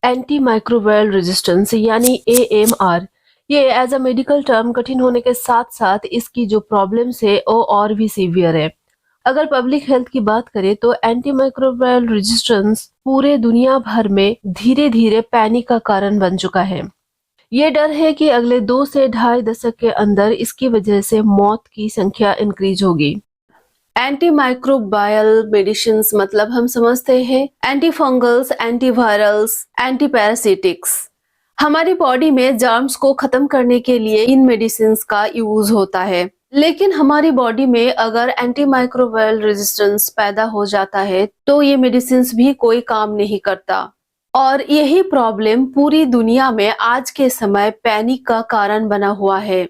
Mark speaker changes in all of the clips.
Speaker 1: Anti microbial resistance यानी AMR, ये as a medical term कठिन होने के साथ साथ इसकी जो प्रॉब्लम्स है वो और भी सीवियर है। अगर पब्लिक हेल्थ की बात करें तो एंटी माइक्रोबियल रेजिस्टेंस पूरे दुनिया भर में धीरे धीरे पैनिक का कारण बन चुका है। ये डर है कि अगले 2 से ढाई दशक के अंदर इसकी वजह से मौत की संख्या इंक्रीज होगी। एंटी माइक्रोबायल मेडिसिन मतलब हम समझते हैं anti fungals, anti virals, anti parasitics. हमारी बॉडी में जर्म्स को खत्म करने के लिए इन मेडिसिन का यूज होता है। लेकिन हमारी बॉडी में अगर एंटी माइक्रोबायल रेजिस्टेंस पैदा हो जाता है तो ये मेडिसिन भी कोई काम नहीं करता। और यही प्रॉब्लम पूरी दुनिया में आज के समय पैनिक का कारण बना हुआ है।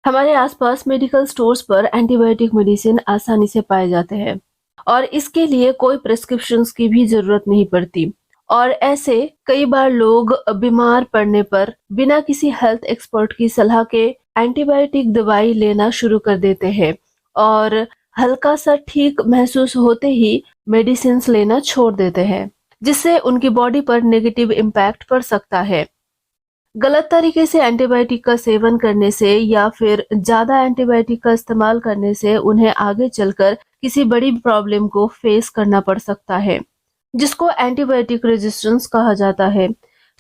Speaker 1: हमारे आसपास मेडिकल स्टोर्स पर एंटीबायोटिक मेडिसिन आसानी से पाए जाते हैं और इसके लिए कोई प्रिस्क्रिप्शंस की भी जरूरत नहीं पड़ती। और ऐसे कई बार लोग बीमार पड़ने पर बिना किसी हेल्थ एक्सपर्ट की सलाह के एंटीबायोटिक दवाई लेना शुरू कर देते हैं और हल्का सा ठीक महसूस होते ही मेडिसिन लेना छोड़ देते हैं, जिससे उनकी बॉडी पर नेगेटिव इम्पैक्ट पड़ सकता है। गलत तरीके से एंटीबायोटिक का सेवन करने से या फिर ज्यादा एंटीबायोटिक का इस्तेमाल करने से उन्हें आगे चलकर किसी बड़ी प्रॉब्लम को फेस करना पड़ सकता है, जिसको एंटीबायोटिक रेजिस्टेंस कहा जाता है।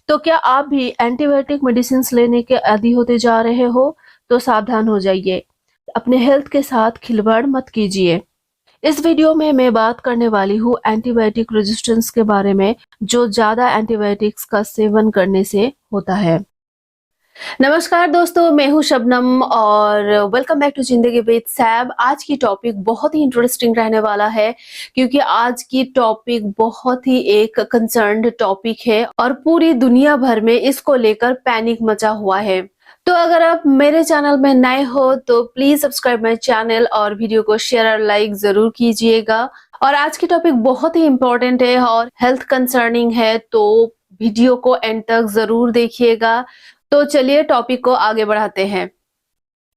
Speaker 1: तो क्या आप भी एंटीबायोटिक मेडिसिन लेने के आदी होते जा रहे हो? तो सावधान हो जाइए, अपने हेल्थ के साथ खिलवाड़ मत कीजिए। इस वीडियो में मैं बात करने वाली हूँ एंटीबायोटिक रेजिस्टेंस के बारे में, जो ज्यादा एंटीबायोटिक्स का सेवन करने से होता है। नमस्कार दोस्तों, मैं हूं शबनम और वेलकम बैक टू जिंदगी विद सैब। आज की टॉपिक बहुत ही इंटरेस्टिंग रहने वाला है, क्योंकि आज की टॉपिक बहुत ही एक कंसर्न्ड टॉपिक है और पूरी दुनिया भर में इसको लेकर पैनिक मचा हुआ है। तो अगर आप मेरे चैनल में नए हो तो प्लीज सब्सक्राइब माई चैनल और वीडियो को शेयर और लाइक जरूर कीजिएगा। और आज की टॉपिक बहुत ही इंपॉर्टेंट है और हेल्थ कंसर्निंग है, तो वीडियो को एंड तक जरूर देखिएगा। तो चलिए टॉपिक को आगे बढ़ाते हैं।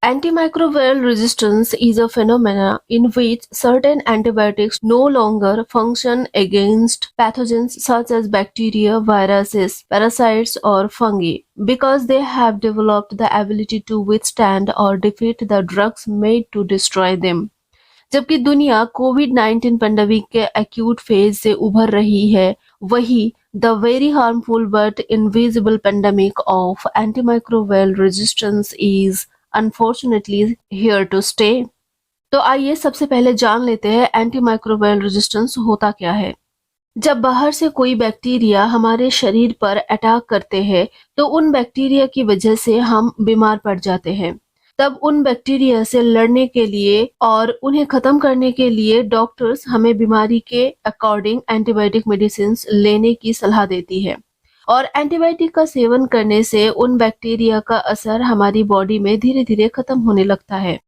Speaker 1: Antimicrobial resistance is a phenomena in which certain antibiotics no longer function against pathogens such as bacteria, viruses, parasites, or fungi because they have developed the ability to withstand or defeat the drugs made to destroy them. जबकि दुनिया कोविड-19 pandemic के acute phase से उभर रही है, वही the very harmful but invisible pandemic of antimicrobial resistance is unfortunately here to stay. तो आइए सबसे पहले जान लेते हैं एंटीमाइक्रोबियल रेजिस्टेंस होता क्या है। जब बाहर से कोई बैक्टीरिया हमारे शरीर पर अटैक करते हैं तो उन बैक्टीरिया की वजह से हम बीमार पड़ जाते हैं। तब उन बैक्टीरिया से लड़ने के लिए और उन्हें खत्म करने के लिए डॉक्टर्स हमें बीमारी के अकॉर्डिंग एंटीबायोटिक मेडिसिन लेने की सलाह देती है। और एंटीबायोटिक का सेवन करने से उन बैक्टीरिया का असर हमारी बॉडी में धीरे धीरे खत्म होने लगता है।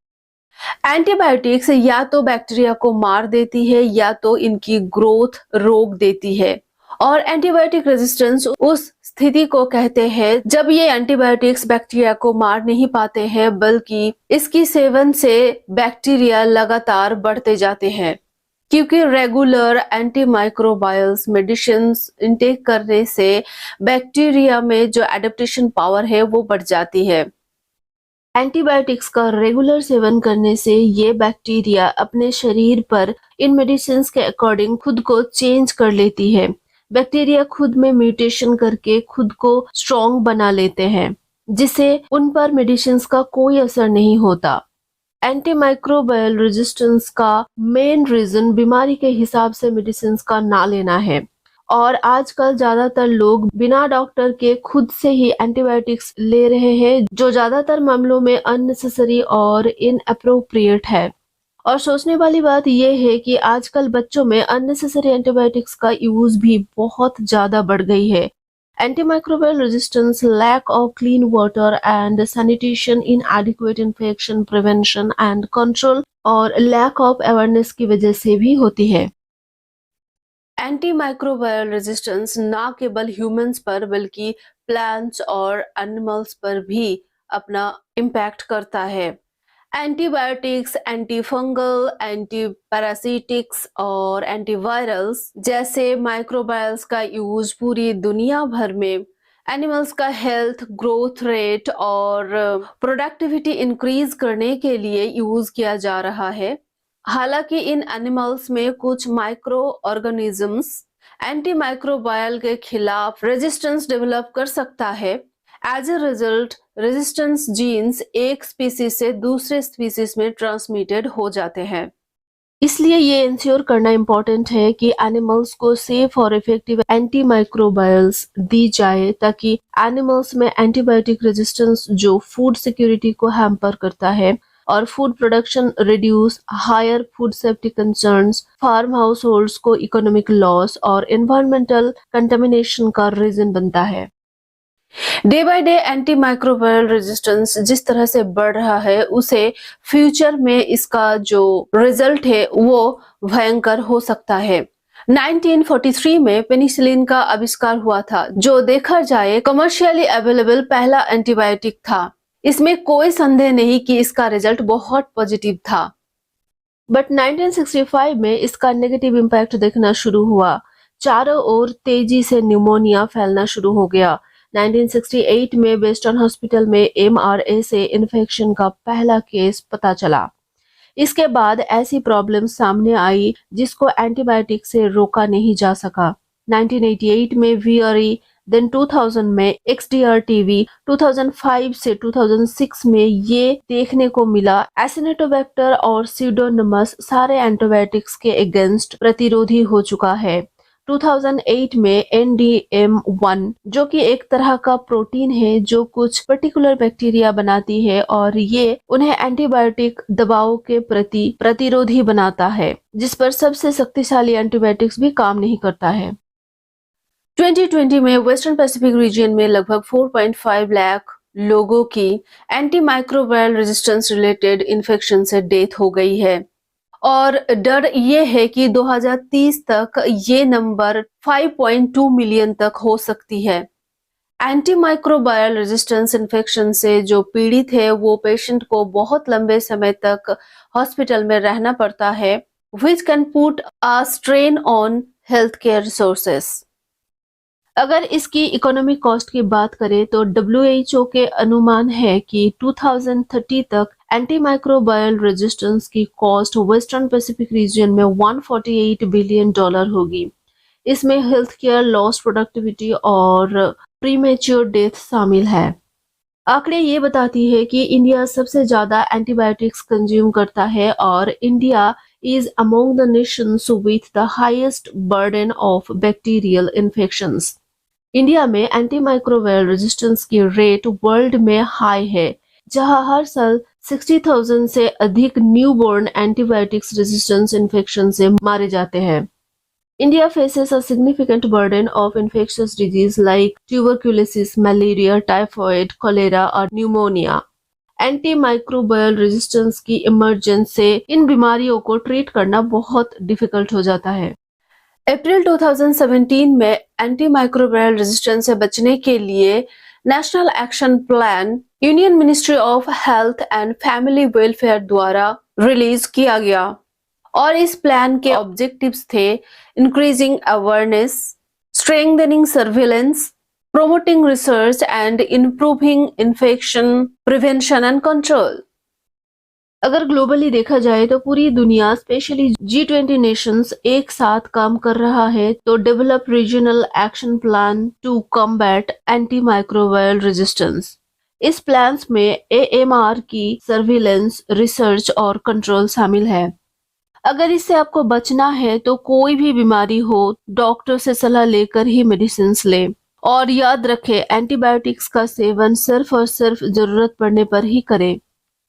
Speaker 1: एंटीबायोटिक्स या तो बैक्टीरिया को मार देती है या तो इनकी ग्रोथ रोक देती है। और एंटीबायोटिक रेजिस्टेंस उस स्थिति को कहते हैं जब ये एंटीबायोटिक्स बैक्टीरिया को मार नहीं पाते हैं, बल्कि इसकी सेवन से बैक्टीरिया लगातार बढ़ते जाते हैं। क्योंकि रेगुलर एंटीमाइक्रोबायल्स मेडिसिन्स इनटेक करने से बैक्टीरिया में जो एडेप्टेशन पावर है वो बढ़ जाती है। एंटीबायोटिक्स का रेगुलर सेवन करने से ये बैक्टीरिया अपने शरीर पर इन मेडिसिन के अकॉर्डिंग खुद को चेंज कर लेती है। बैक्टीरिया खुद में म्यूटेशन करके खुद को स्ट्रॉन्ग बना लेते हैं, जिससे उन पर मेडिसिन का कोई असर नहीं होता। एंटीमाइक्रोबियल रेजिस्टेंस का मेन रीजन बीमारी के हिसाब से मेडिसिन का ना लेना है। और आजकल ज्यादातर लोग बिना डॉक्टर के खुद से ही एंटीबायोटिक्स ले रहे हैं, जो ज्यादातर मामलों में अननेसेसरी और इनअप्रोप्रिएट है। और सोचने वाली बात यह है कि आजकल बच्चों में अननेसेसरी एंटीबायोटिक्स का यूज भी बहुत ज्यादा बढ़ गई है। Antimicrobial resistance, lack of clean water and sanitation, inadequate infection prevention and control और lack of awareness की वजह से भी होती है। एंटीमाइक्रोबायल रेजिस्टेंस ना केवल ह्यूमंस पर बल्कि प्लांट्स और एनिमल्स पर भी अपना इम्पैक्ट करता है। एंटीबायोटिक्स, एंटीफंगल, एंटीपैरासिटिक्स और एंटीवायरल्स जैसे माइक्रोबायल्स का यूज पूरी दुनिया भर में एनिमल्स का हेल्थ, ग्रोथ रेट और प्रोडक्टिविटी इंक्रीज करने के लिए यूज किया जा रहा है। हालांकि इन एनिमल्स में कुछ माइक्रो ऑर्गेनिजम्स एंटी माइक्रोबायल के खिलाफ रेजिस्टेंस डेवलप कर सकता है। As a result resistance genes एक स्पीसीज से दूसरे स्पीसीज में ट्रांसमिटेड हो जाते हैं। इसलिए ये इंश्योर करना इम्पोर्टेंट है कि एनिमल्स को सेफ और इफेक्टिव एंटी माइक्रोबायल्स दी जाए ताकि एनिमल्स में एंटीबायोटिक रेजिस्टेंस जो फूड सिक्योरिटी को हैम्पर करता है और food production reduce, higher food safety concerns, farm house holds को इकोनॉमिक लॉस और एनवायरमेंटल कंटेमिनेशन का रीजन बनता है। Day by day anti microbial resistance जिस तरह से बढ़ रहा है उसे फ्यूचर में इसका जो रिजल्ट है वो भयंकर हो सकता है। 1943 में पेनिसिलिन का आविष्कार हुआ था जो देखा जाए कमर्शियली अवेलेबल पहला एंटीबायोटिक था। इसमें कोई संदेह नहीं कि इसका रिजल्ट बहुत पॉजिटिव था। बट 1965 में इसका नेगेटिव इम्पैक्ट दिखना शुरू हुआ। चारों ओर तेजी से न्यूमोनिया फैलना शुरू हो गया। 1968 में वेस्टर्न हॉस्पिटल में MRA से इन्फेक्शन का पहला केस पता चला। इसके बाद ऐसी प्रॉब्लम सामने आई जिसको एंटीबायोटिक से रोका नहीं जा सका। 1988 में VRE, देन 2000 में XDR-TB, 2005 से 2006 में ये देखने को मिला एसिनेटोबैक्टर और सीडोनमस सारे एंटीबायोटिक्स के अगेंस्ट प्रतिरोधी हो चुका है। 2008 में NDM1 जो कि एक तरह का प्रोटीन है जो कुछ पर्टिकुलर बैक्टीरिया बनाती है और ये उन्हें एंटीबायोटिक दवाओं के प्रति प्रतिरोधी बनाता है जिस पर सबसे शक्तिशाली एंटीबायोटिक्स भी काम नहीं करता है। 2020 में वेस्टर्न पैसिफिक रीजन में लगभग 4.5 लाख लोगों की anti microbial resistance related infection से डेथ हो गई है और डर ये है कि 2030 तक ये नंबर 5.2 मिलियन तक हो सकती है। एंटी माइक्रोबायल रेजिस्टेंस इन्फेक्शन से जो पीड़ित है वो पेशेंट को बहुत लंबे समय तक हॉस्पिटल में रहना पड़ता है, which can put a strain on healthcare resources। अगर इसकी इकोनॉमिक कॉस्ट की बात करें तो WHO के अनुमान है कि 2030 तक एंटी माइक्रोबायल रेजिस्टेंस की कॉस्ट वेस्टर्न पैसिफिक रीजन में $148 बिलियन होगी। इसमें हेल्थ केयर, लॉस्ट प्रोडक्टिविटी और प्रीमेच्योर डेथ शामिल है। आंकड़े ये बताती है कि इंडिया सबसे ज्यादा एंटीबायोटिक्स कंज्यूम करता है और India is among the nations with the highest burden of bacterial infections। India में एंटीमाइक्रोबायल रेजिस्टेंस की रेट वर्ल्ड में हाई है, जहां हर साल 60,000 से अधिक न्यूबॉर्न एंटीबायोटिक्स रेजिस्टेंस इन्फेक्शन से मारे जाते हैं। India faces a significant burden of infectious disease like tuberculosis, malaria, typhoid, cholera और pneumonia। एंटीमाइक्रोबायल रेजिस्टेंस की इमरजेंस से इन बीमारियों को ट्रीट करना बहुत डिफिकल्ट हो जाता है। अप्रैल 2017 में एंटीमाइक्रोबायल रेजिस्टेंस से बचने के लिए national action plan union ministry of health and family welfare द्वारा रिलीज किया गया और इस प्लान के ऑब्जेक्टिव्स थे increasing awareness, strengthening surveillance, promoting research and improving infection prevention and control। अगर ग्लोबली देखा जाए तो पूरी दुनिया स्पेशली G20 नेशंस एक साथ काम कर रहा है तो develop regional action plan to combat anti microbial resistance. इस प्लान्स में AMR की सर्विलेंस, रिसर्च और कंट्रोल शामिल है। अगर इससे आपको बचना है तो कोई भी बीमारी हो डॉक्टर से सलाह लेकर ही मेडिसिन ले और याद रखें एंटीबायोटिक्स का सेवन सिर्फ और सिर्फ जरूरत पड़ने पर ही करें।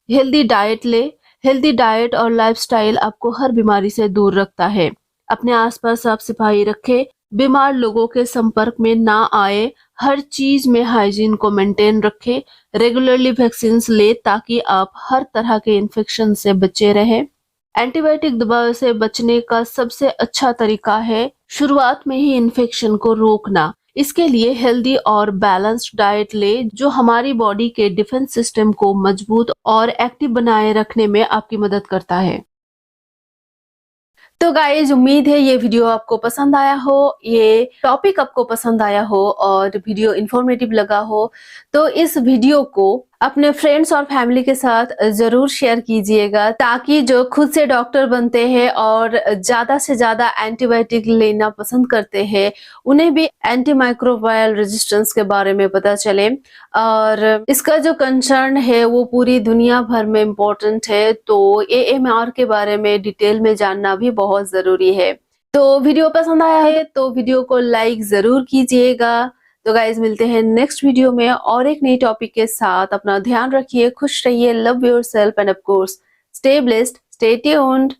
Speaker 1: हेल्दी डाइट ले। हेल्दी डाइट और लाइफस्टाइल आपको हर बीमारी से दूर रखता है। अपने आसपास साफ सफाई रखें, बीमार लोगों के संपर्क में ना आए, हर चीज में हाइजीन को मेंटेन रखें, रेगुलरली वैक्सीन ले ताकि आप हर तरह के इन्फेक्शन से बचे रहें। एंटीबायोटिक दवा से बचने का सबसे अच्छा तरीका है शुरुआत में ही इन्फेक्शन को रोकना। इसके लिए हेल्दी और बैलेंस्ड डाइट ले जो हमारी बॉडी के डिफेंस सिस्टम को मजबूत और एक्टिव बनाए रखने में आपकी मदद करता है। तो गाइज उम्मीद है ये वीडियो आपको पसंद आया हो, ये टॉपिक आपको पसंद आया हो और वीडियो इंफॉर्मेटिव लगा हो। तो इस वीडियो को अपने फ्रेंड्स और फैमिली के साथ जरूर शेयर कीजिएगा ताकि जो खुद से डॉक्टर बनते हैं और ज्यादा से ज्यादा एंटीबायोटिक लेना पसंद करते हैं उन्हें भी एंटी माइक्रोबायल रेजिस्टेंस के बारे में पता चले। और इसका जो कंसर्न है वो पूरी दुनिया भर में इम्पोर्टेंट है, तो एएमआर के बारे में डिटेल में जानना भी बहुत जरूरी है। तो वीडियो पसंद आया है तो वीडियो को लाइक जरूर कीजिएगा। तो गाइज मिलते हैं नेक्स्ट वीडियो में और एक नई टॉपिक के साथ। अपना ध्यान रखिए, खुश रहिए, love yourself end of course stay blessed, stay tuned.